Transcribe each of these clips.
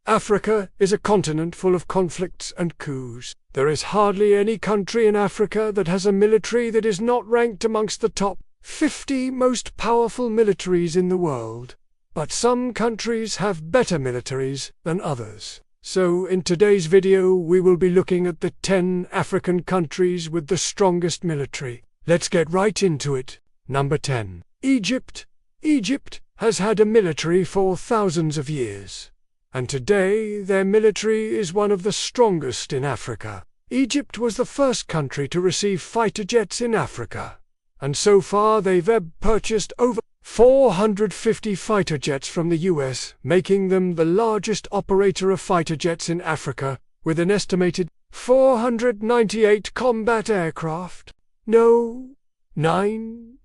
Africa is a continent full of conflicts and coups. There is hardly any country in Africa that has a military that is not ranked amongst the top 50 most powerful militaries in the world. But some countries have better militaries than others. So in today's video we will be looking at the 10 African countries with the strongest military. Let's get right into it. Number 10. Egypt. Egypt has had a military for thousands of years, and today their military is one of the strongest in Africa. Egypt was the first country to receive fighter jets in Africa, and so far they've purchased over 450 fighter jets from the US, making them the largest operator of fighter jets in Africa, with an estimated 498 combat aircraft. 9.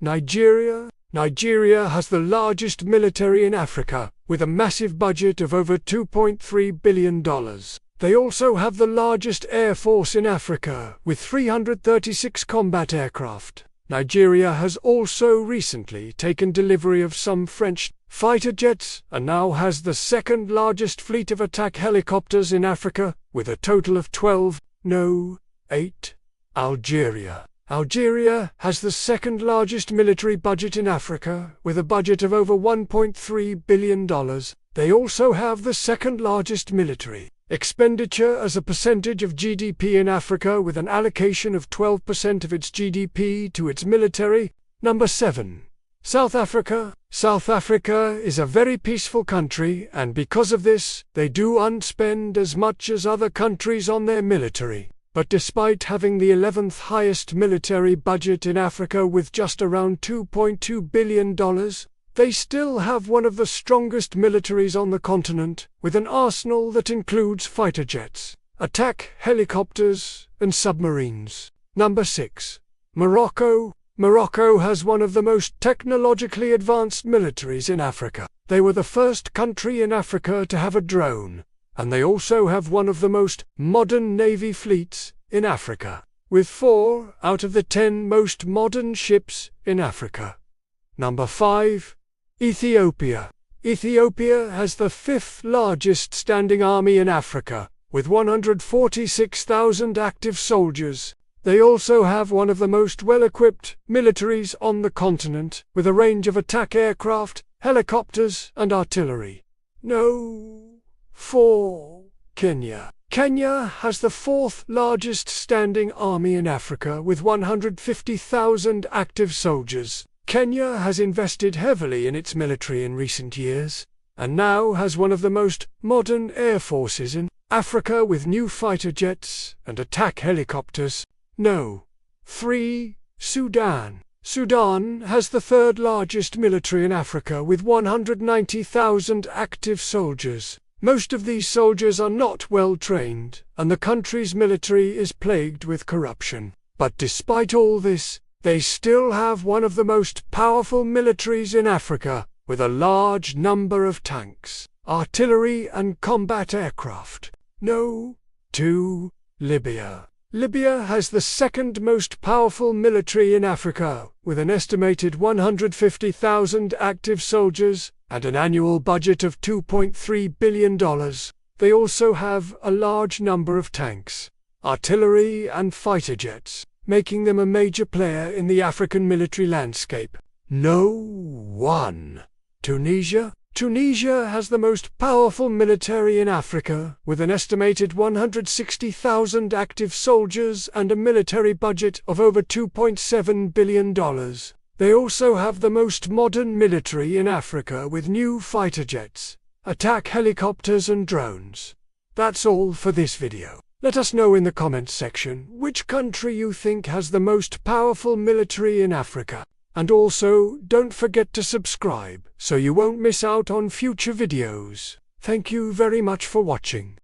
Nigeria. Nigeria has the largest military in Africa, with a massive budget of over $2.3 billion. They also have the largest air force in Africa, with 336 combat aircraft. Nigeria has also recently taken delivery of some French fighter jets and now has the second largest fleet of attack helicopters in Africa, with a total of 8. Algeria. Algeria has the second largest military budget in Africa, with a budget of over $1.3 billion. They also have the second largest military expenditure as a percentage of GDP in Africa, with an allocation of 12% of its GDP to its military. Number 7. South Africa. South Africa is a very peaceful country, and because of this, they don't spend as much as other countries on their military. But despite having the 11th highest military budget in Africa with just around $2.2 billion, they still have one of the strongest militaries on the continent, with an arsenal that includes fighter jets, attack helicopters, and submarines. Number 6. Morocco. Morocco has one of the most technologically advanced militaries in Africa. They were the first country in Africa to have a drone, and they also have one of the most modern navy fleets in Africa, with 4 out of the 10 most modern ships in Africa. Number 5. Ethiopia. Ethiopia has the 5th largest standing army in Africa, with 146,000 active soldiers. They also have one of the most well-equipped militaries on the continent, with a range of attack aircraft, helicopters, and artillery. 4. Kenya. Kenya has the 4th largest standing army in Africa, with 150,000 active soldiers. Kenya has invested heavily in its military in recent years, and now has one of the most modern air forces in Africa, with new fighter jets and attack helicopters. 3. Sudan. Sudan has the 3rd largest military in Africa, with 190,000 active soldiers. Most of these soldiers are not well trained, and the country's military is plagued with corruption. But despite all this, they still have one of the most powerful militaries in Africa, with a large number of tanks, artillery, and combat aircraft. 2. Libya. Libya has the 2nd most powerful military in Africa, with an estimated 150,000 active soldiers and an annual budget of $2.3 billion. They also have a large number of tanks, artillery, and fighter jets, making them a major player in the African military landscape. 1. Tunisia. Tunisia has the most powerful military in Africa, with an estimated 160,000 active soldiers and a military budget of over $2.7 billion. They also have the most modern military in Africa, with new fighter jets, attack helicopters, and drones. That's all for this video. Let us know in the comments section which country you think has the most powerful military in Africa. And also, don't forget to subscribe so you won't miss out on future videos. Thank you very much for watching.